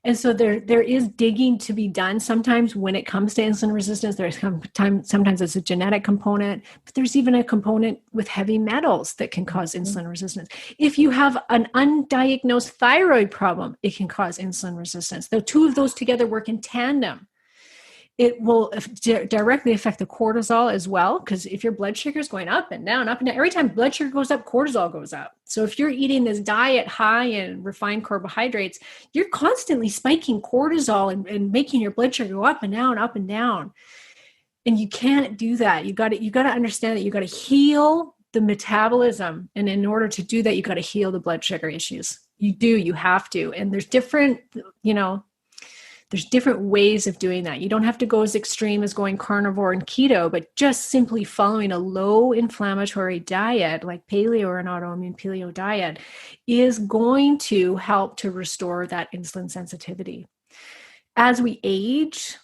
And so there is digging to be done. Sometimes when it comes to insulin resistance, sometimes it's a genetic component, but there's even a component with heavy metals that can cause insulin resistance. If you have an undiagnosed thyroid problem, it can cause insulin resistance. The two of those together work in tandem. It will directly affect the cortisol as well, because if your blood sugar is going up and down, every time blood sugar goes up, cortisol goes up. So if you're eating this diet high in refined carbohydrates, you're constantly spiking cortisol and making your blood sugar go up and down, up and down. And you can't do that. You got to understand that you got to heal the metabolism. And in order to do that, you got to heal the blood sugar issues. You have to. And there's different, there's different ways of doing that. You don't have to go as extreme as going carnivore and keto, but just simply following a low inflammatory diet like paleo or an autoimmune paleo diet is going to help to restore that insulin sensitivity. As we age,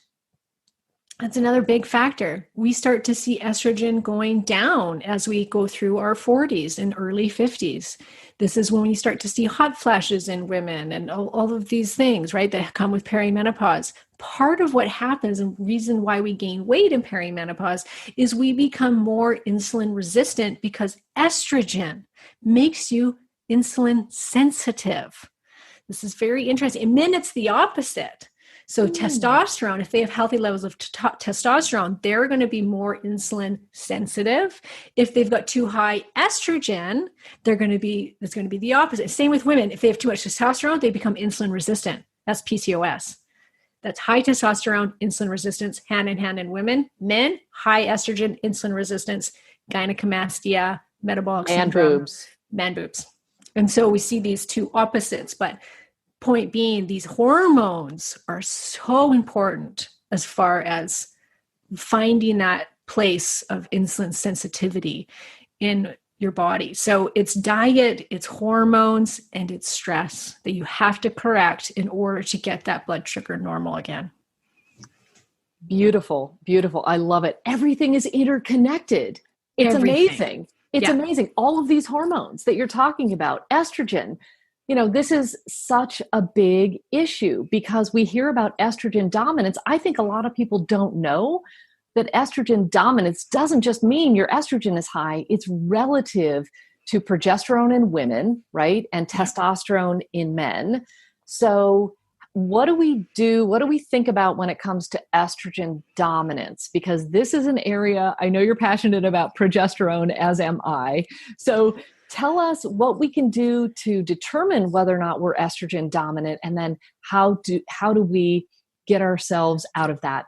that's another big factor. We start to see estrogen going down as we go through our 40s and early 50s. This is when you start to see hot flashes in women and all of these things, right, that come with perimenopause. Part of what happens, and reason why we gain weight in perimenopause, is we become more insulin resistant because estrogen makes you insulin sensitive. This is very interesting. In men, it's the opposite. So testosterone, if they have healthy levels of testosterone, they're going to be more insulin sensitive. If they've got too high estrogen, it's going to be the opposite. Same with women. If they have too much testosterone, they become insulin resistant. That's PCOS. That's high testosterone, insulin resistance, hand in hand in women. Men, high estrogen, insulin resistance, gynecomastia, metabolic syndrome. Man boobs. And so we see these two opposites, but point being, these hormones are so important as far as finding that place of insulin sensitivity in your body. So it's diet, it's hormones, and it's stress that you have to correct in order to get that blood sugar normal again. Beautiful, beautiful. I love it. Everything is interconnected. It's amazing. It's amazing. All of these hormones that you're talking about, estrogen, this is such a big issue because we hear about estrogen dominance. I think a lot of people don't know that estrogen dominance doesn't just mean your estrogen is high. It's relative to progesterone in women, right? And testosterone in men. So what do we do? What do we think about when it comes to estrogen dominance? Because this is an area, I know you're passionate about progesterone, as am I. So tell us what we can do to determine whether or not we're estrogen dominant, and then how do we get ourselves out of that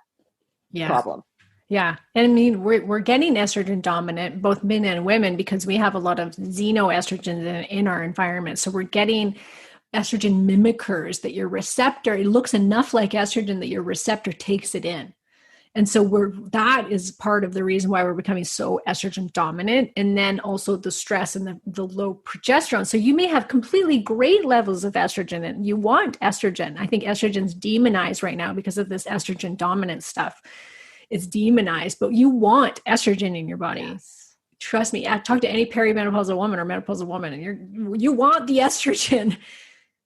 problem? Yeah. And I mean, we're getting estrogen dominant, both men and women, because we have a lot of xenoestrogens in our environment. So we're getting estrogen mimickers that your receptor, it looks enough like estrogen that your receptor takes it in. And so that is part of the reason why we're becoming so estrogen dominant. And then also the stress and the low progesterone. So you may have completely great levels of estrogen and you want estrogen. I think estrogen's demonized right now because of this estrogen dominant stuff. It's demonized, but you want estrogen in your body. Yes. Trust me. I talk to any perimenopausal woman or menopausal woman and you want the estrogen.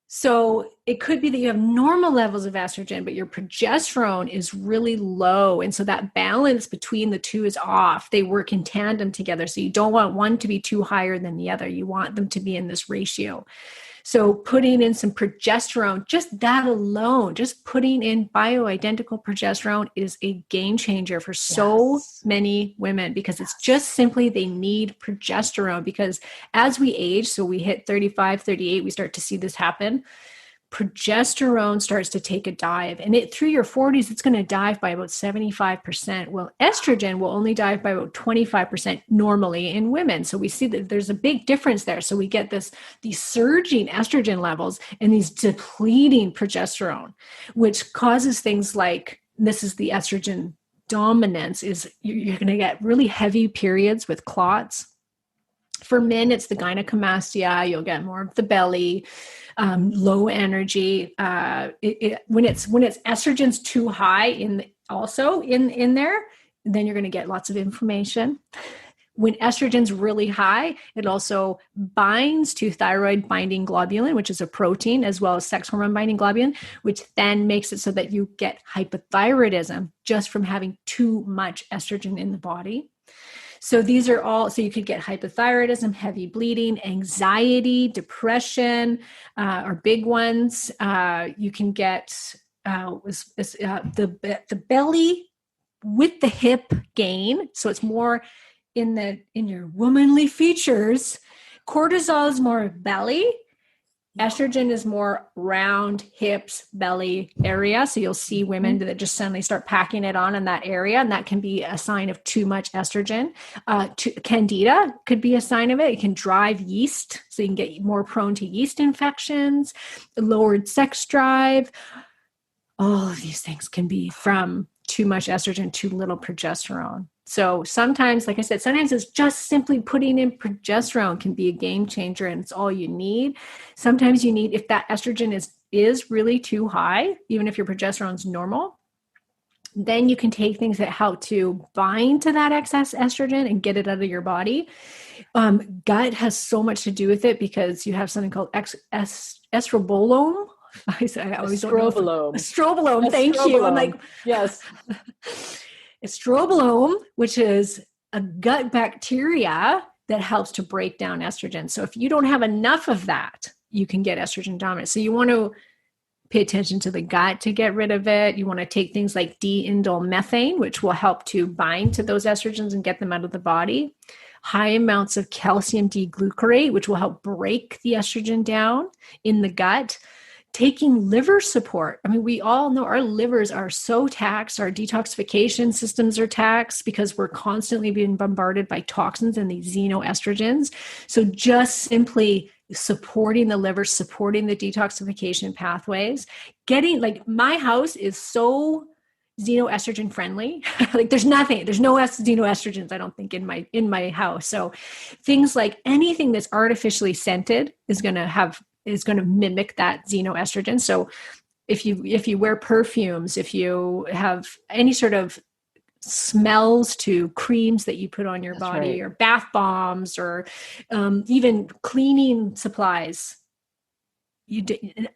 So it could be that you have normal levels of estrogen, but your progesterone is really low. And so that balance between the two is off. They work in tandem together. So you don't want one to be too higher than the other. You want them to be in this ratio. So putting in some progesterone, just that alone, just putting in bioidentical progesterone is a game changer for so many women, because it's just simply they need progesterone. Because as we age, so we hit 35, 38, we start to see this happen. Progesterone starts to take a dive, and through your 40s, it's going to dive by about 75%. Well, estrogen will only dive by about 25% normally in women. So we see that there's a big difference there. So we get these surging estrogen levels and these depleting progesterone, which causes things like, this is the estrogen dominance, is you're going to get really heavy periods with clots. For men, it's the gynecomastia. You'll get more of the belly, low energy. When it's estrogen's too high in there, then you're going to get lots of inflammation. When estrogen's really high, it also binds to thyroid binding globulin, which is a protein, as well as sex hormone binding globulin, which then makes it so that you get hypothyroidism just from having too much estrogen in the body. So these are all, so you could get hypothyroidism, heavy bleeding, anxiety, depression are big ones. You can get the belly with the hip gain. So it's more in your womanly features. Cortisol is more belly. Estrogen is more round, hips, belly area. So you'll see women that just suddenly start packing it on in that area. And that can be a sign of too much estrogen. Candida could be a sign of it. It can drive yeast. So you can get more prone to yeast infections, lowered sex drive. All of these things can be from too much estrogen, too little progesterone. So sometimes, like I said, sometimes it's just simply putting in progesterone can be a game changer, and it's all you need. Sometimes you need, if that estrogen is really too high, even if your progesterone's normal, then you can take things that help to bind to that excess estrogen and get it out of your body. Gut has so much to do with it, because you have something called estrobolome. Estrobolome. Thank you. I'm like, yes. Estrobolome, which is a gut bacteria that helps to break down estrogen. So if you don't have enough of that, you can get estrogen dominant. So you want to pay attention to the gut to get rid of it. You want to take things like D-indole methane, which will help to bind to those estrogens and get them out of the body. High amounts of calcium D-glucarate, which will help break the estrogen down in the gut. Taking liver support. I mean, we all know our livers are so taxed. Our detoxification systems are taxed because we're constantly being bombarded by toxins and these xenoestrogens. So just simply supporting the liver, supporting the detoxification pathways, like my house is so xenoestrogen friendly. Like there's no xenoestrogens, I don't think, in my house. So things like anything that's artificially scented is going to mimic that xenoestrogen. So if you wear perfumes, if you have any sort of smells to creams that you put on your body, or bath bombs, or even cleaning supplies,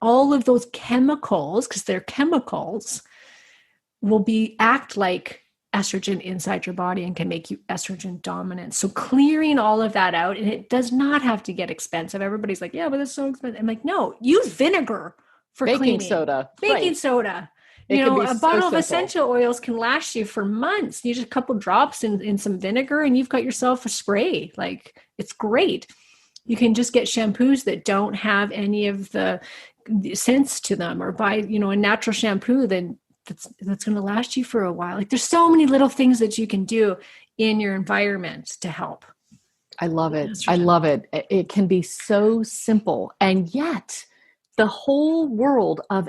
all of those chemicals, because they're chemicals, will act like estrogen inside your body and can make you estrogen dominant. So clearing all of that out, and it does not have to get expensive. Everybody's like, yeah, but it's so expensive. I'm like, no, use vinegar for cleaning. Baking soda. A bottle of essential oils can last you for months. You just a couple drops in some vinegar and you've got yourself a spray. Like, it's great. You can just get shampoos that don't have any of the scents to them, or buy, a natural shampoo that's going to last you for a while. Like, there's so many little things that you can do in your environment to help. I love it. I love it. It can be so simple. And yet the whole world of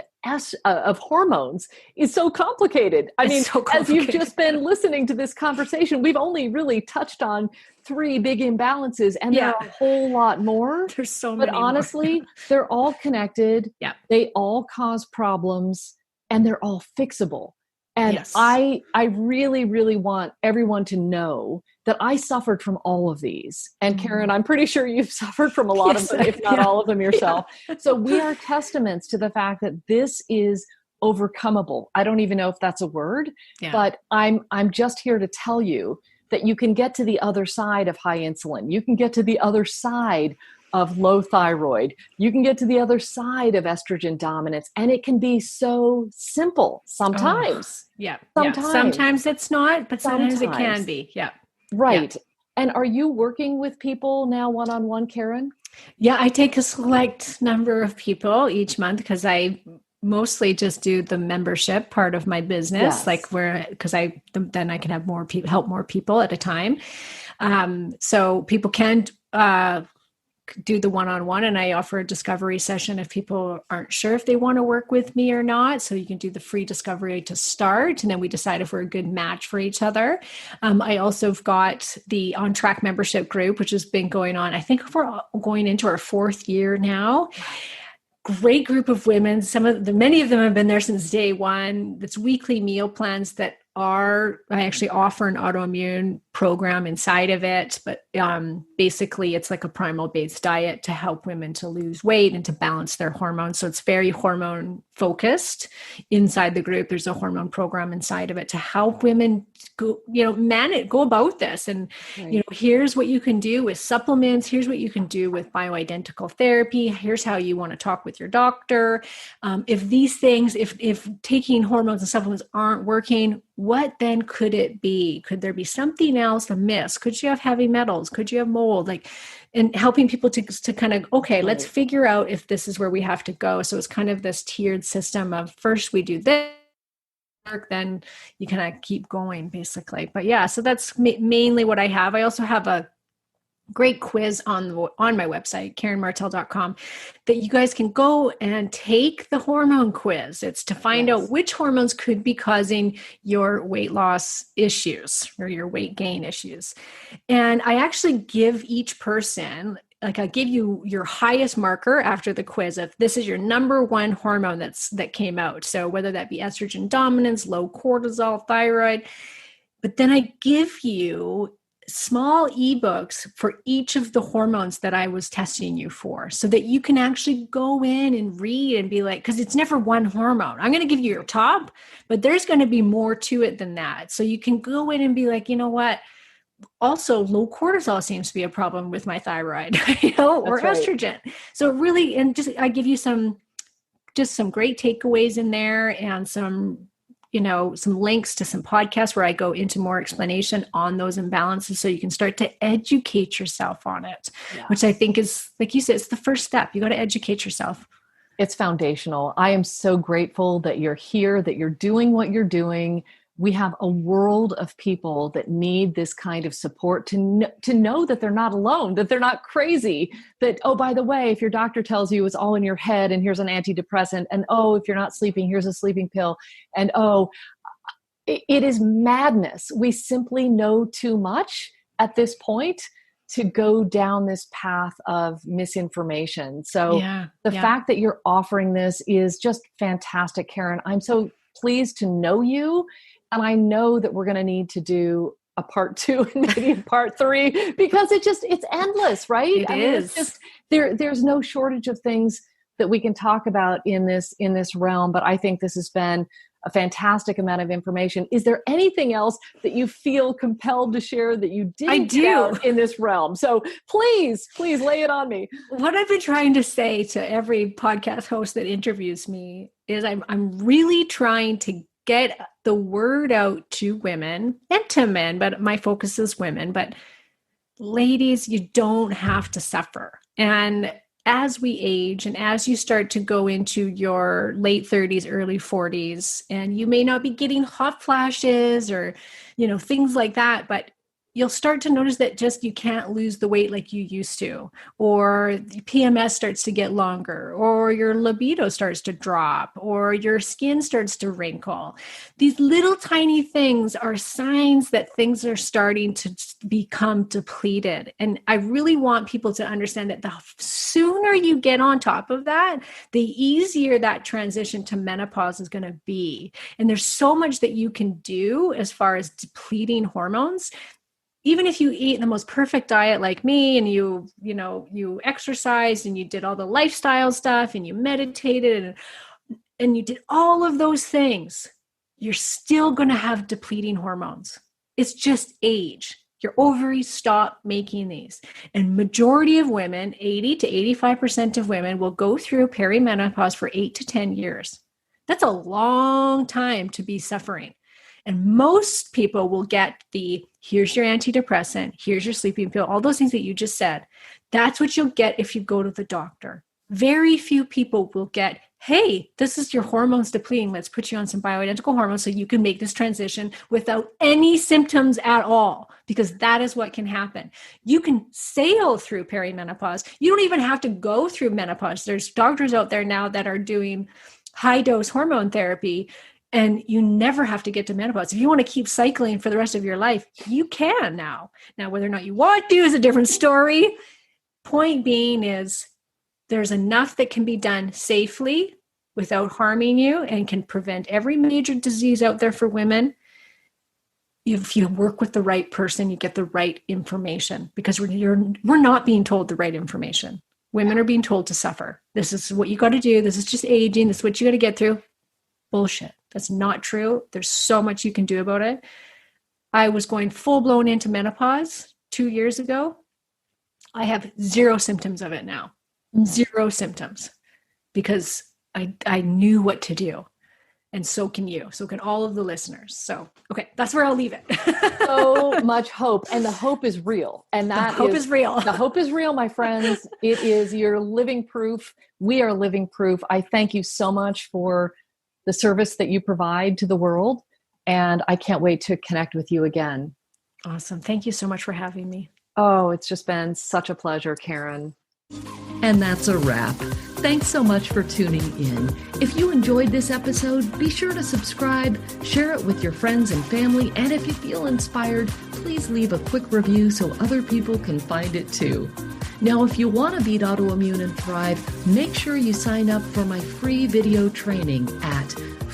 hormones is so complicated. As you've just been listening to this conversation, we've only really touched on 3 big imbalances, and there are a whole lot more. There's so many. But honestly, they're all connected. Yeah. They all cause problems, and they're all fixable. And Yes. I really, really want everyone to know that I suffered from all of these. And Karen, I'm pretty sure you've suffered from a lot of them, if not all of them yourself. So we are testaments to the fact that this is overcomable. I don't even know if that's a word, but I'm just here to tell you that you can get to the other side of high insulin. You can get to the other side of low thyroid. You can get to the other side of estrogen dominance. And it can be so simple sometimes. Sometimes it's not, but sometimes it can be. Right. And are you working with people now one-on-one, Karen? Yeah, I take a select number of people each month because I mostly just do the membership part of my business, because then I can have more people, help more people at a time. So people can do the one-on-one, and I offer a discovery session if people aren't sure if they want to work with me or not. So you can do the free discovery to start, and then we decide if we're a good match for each other. I also have got the On Track membership group, which has been going on, I think we're going into our 4th year now. Great group of women. Many of them have been there since day one. It's weekly meal plans that I actually offer an autoimmune program inside of it, but basically it's like a primal based diet to help women to lose weight and to balance their hormones. So it's very hormone focused. Inside the group, there's a hormone program inside of it to help women go about this. And, here's what you can do with supplements. Here's what you can do with bioidentical therapy. Here's how you want to talk with your doctor. If these things, if taking hormones and supplements aren't working, what then could it be? Could there be something else amiss? Could you have heavy metals? Could you have mold? And helping people to kind of, let's figure out if this is where we have to go. So it's kind of this tiered system of first we do this, then you kind of keep going basically. But so that's mainly what I have. I also have a great quiz on my website, KarenMartel.com, that you guys can go and take the hormone quiz. It's to find out which hormones could be causing your weight loss issues or your weight gain issues. And I actually give each person, I give you your highest marker after the quiz of this is your number one hormone that came out. So whether that be estrogen dominance, low cortisol, thyroid, but then I give you small ebooks for each of the hormones that I was testing you for, so that you can actually go in and read and be like, because it's never one hormone. I'm going to give you your top, but there's going to be more to it than that. So you can go in and be like, you know what? Also, low cortisol seems to be a problem with my thyroid, or estrogen. So really, and I give you some great takeaways in there and some links to some podcasts where I go into more explanation on those imbalances so you can start to educate yourself on it, which I think is, like you said, it's the first step. You got to educate yourself. It's foundational. I am so grateful that you're here, that you're doing what you're doing. We have a world of people that need this kind of support to know that they're not alone, that they're not crazy, that, oh, by the way, if your doctor tells you it's all in your head and here's an antidepressant, and oh, if you're not sleeping, here's a sleeping pill, and oh, it is madness. We simply know too much at this point to go down this path of misinformation. So the fact that you're offering this is just fantastic, Karen. I'm so pleased to know you. And I know that we're going to need to do a part 2 and maybe a part 3 because it's endless, right? It is. It's just, there's no shortage of things that we can talk about in this realm. But I think this has been a fantastic amount of information. Is there anything else that you feel compelled to share that you didn't get out in this realm? So please lay it on me. What I've been trying to say to every podcast host that interviews me is I'm really trying to get the word out to women and to men, but my focus is women. But ladies, you don't have to suffer. And as we age and as you start to go into your late 30s, early 40s, and you may not be getting hot flashes or, things like that, but you'll start to notice that just you can't lose the weight like you used to, or the PMS starts to get longer, or your libido starts to drop, or your skin starts to wrinkle. These little tiny things are signs that things are starting to become depleted. And I really want people to understand that the sooner you get on top of that, the easier that transition to menopause is going to be. And there's so much that you can do as far as depleting hormones. Even if you eat the most perfect diet like me, and you exercised and you did all the lifestyle stuff and you meditated and you did all of those things, you're still going to have depleting hormones. It's just age. Your ovaries stop making these. And majority of women, 80 to 85% of women, will go through perimenopause for 8 to 10 years. That's a long time to be suffering. And most people will get here's your antidepressant, here's your sleeping pill, all those things that you just said. That's what you'll get if you go to the doctor. Very few people will get, hey, this is your hormones depleting. Let's put you on some bioidentical hormones so you can make this transition without any symptoms at all, because that is what can happen. You can sail through perimenopause. You don't even have to go through menopause. There's doctors out there now that are doing high dose hormone therapy, and you never have to get to menopause. If you want to keep cycling for the rest of your life, you can now. Now, whether or not you want to is a different story. Point being is there's enough that can be done safely without harming you and can prevent every major disease out there for women. If you work with the right person, you get the right information, because we're not being told the right information. Women are being told to suffer. This is what you got to do. This is just aging. This is what you got to get through. Bullshit. That's not true. There's so much you can do about it. I was going full blown into menopause 2 years ago. I have zero symptoms of it now. Zero symptoms, because I knew what to do. And so can you. So can all of the listeners. So, okay, that's where I'll leave it. So much hope. And the hope is real. And that hope is real. The hope is real, my friends. It is, you're living proof. We are living proof. I thank you so much for the service that you provide to the world. And I can't wait to connect with you again. Awesome. Thank you so much for having me. Oh, it's just been such a pleasure, Karen. And that's a wrap. Thanks so much for tuning in. If you enjoyed this episode, be sure to subscribe, share it with your friends and family, and if you feel inspired, please leave a quick review so other people can find it too. Now, if you want to beat autoimmune and thrive, make sure you sign up for my free video training at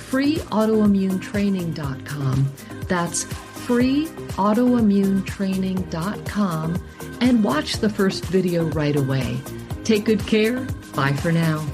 freeautoimmunetraining.com. That's freeautoimmunetraining.com, and watch the first video right away. Take good care. Bye for now.